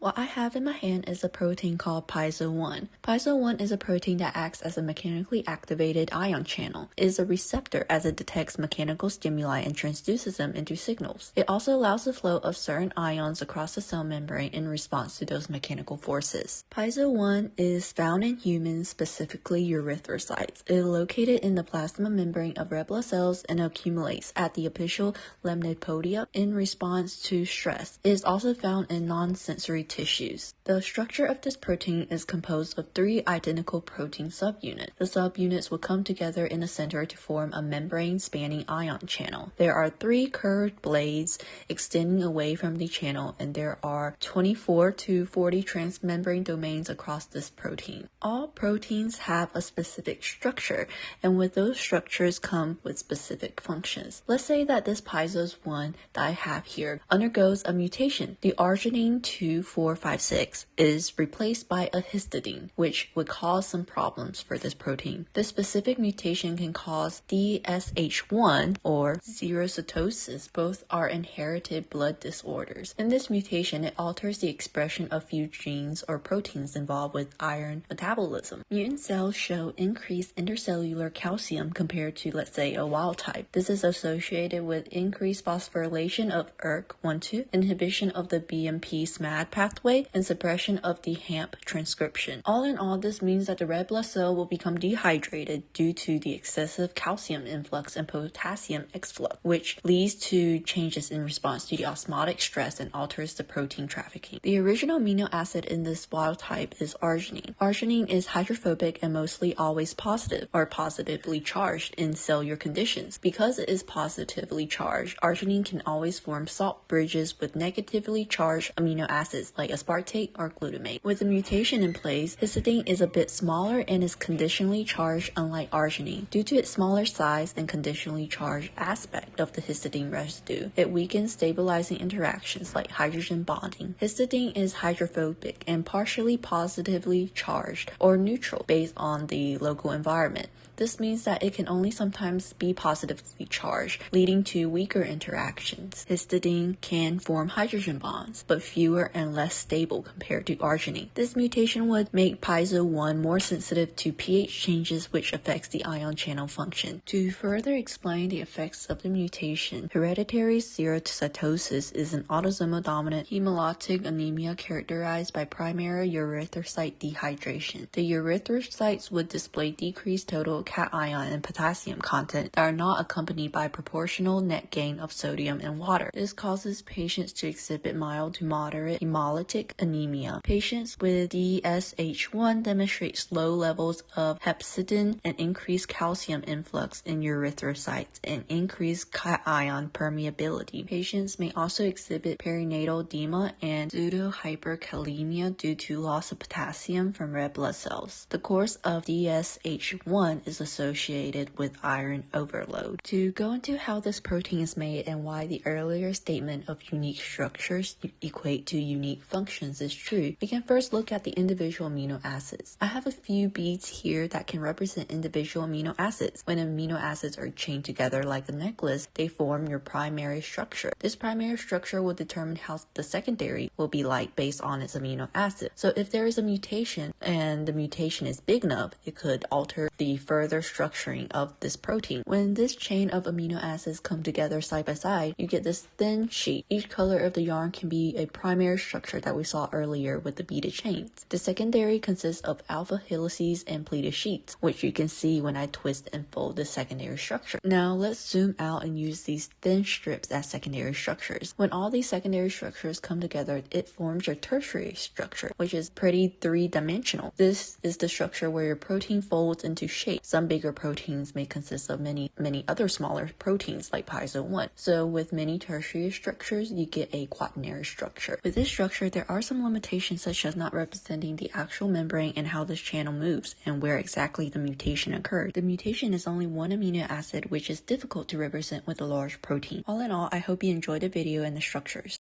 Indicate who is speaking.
Speaker 1: What I have in my hand is a protein called Piezo1. Piezo1 is a protein that acts as a mechanically activated ion channel. It is a receptor as it detects mechanical stimuli and transduces them into signals. It also allows the flow of certain ions across the cell membrane in response to those mechanical forces. Piezo1 is found in humans, specifically erythrocytes. It is located in the plasma membrane of red blood cells and accumulates at the apical lemnipodia in response to stress. It is also found in non-sensory tissues. The structure of this protein is composed of 3 identical protein subunits. The subunits will come together in the center to form a membrane-spanning ion channel. There are 3 curved blades extending away from the channel, and there are 24 to 40 transmembrane domains across this protein. All proteins have a specific structure, and with those structures come with specific functions. Let's say that this Piezo1 that I have here undergoes a mutation. The arginine 2456 is replaced by a histidine, which would cause some problems for this protein. This specific mutation can cause DSH1 or xerocytosis. Both are inherited blood disorders. In this mutation, it alters the expression of few genes or proteins involved with iron metabolism. Mutant cells show increased intercellular calcium compared to, let's say, a wild type. This is associated with increased phosphorylation of ERK1/2, inhibition of the BMP-SMAD pathway, and suppression of the HAMP transcription. All in all, this means that the red blood cell will become dehydrated due to the excessive calcium influx and potassium exflux, which leads to changes in response to the osmotic stress and alters the protein trafficking. The original amino acid in this wild type is arginine. Arginine is hydrophobic and mostly always positive or positively charged in cellular conditions. Because it is positively charged, arginine can always form salt bridges with negatively charged amino acids like aspartate or glutamate. With the mutation in place, histidine is a bit smaller and is conditionally charged, unlike arginine. Due to its smaller size and conditionally charged aspect of the histidine residue, it weakens stabilizing interactions like hydrogen bonding. Histidine is hydrophobic and partially positively charged or neutral based on the local environment. This means that it can only sometimes be positively charged, leading to weaker interactions. Histidine can form hydrogen bonds, but fewer and less stable compared to arginine. This mutation would make Piezo1 more sensitive to pH changes, which affects the ion channel function. To further explain the effects of the mutation, hereditary xerocytosis is an autosomal dominant hemolytic anemia characterized by primary erythrocyte dehydration. The erythrocytes would display decreased total cation and potassium content that are not accompanied by proportional net gain of sodium and water. This causes patients to exhibit mild to moderate hemolytic anemia. Patients with DSH1 demonstrate low levels of hepcidin and increased calcium influx in erythrocytes and increased cation permeability. Patients may also exhibit perinatal edema and pseudohyperkalemia due to loss of potassium from red blood cells. The course of DSH1 is associated with iron overload. To go into how this protein is made and why the earlier statement of unique structures equate to unique functions is true, we can first look at the individual amino acids. I have a few beads here that can represent individual amino acids. When amino acids are chained together like a necklace, they form your primary structure. This primary structure will determine how the secondary will be like based on its amino acid. So if there is a mutation and the mutation is big enough, it could alter the further structuring of this protein. When this chain of amino acids come together side by side, you get this thin sheet. Each color of the yarn can be a primary structure that we saw earlier with the beaded chains. The secondary consists of alpha helices and pleated sheets, which you can see when I twist and fold the secondary structure. Now let's zoom out and use these thin strips as secondary structures. When all these secondary structures come together, it forms your tertiary structure, which is pretty three-dimensional. This is the structure where your protein folds into shape. Some bigger proteins may consist of many other smaller proteins like Piezo1. So with many tertiary structures, you get a quaternary structure. With this structure, there are some limitations such as not representing the actual membrane and how this channel moves and where exactly the mutation occurred. The mutation is only one amino acid, which is difficult to represent with a large protein. All in all, I hope you enjoyed the video and the structures.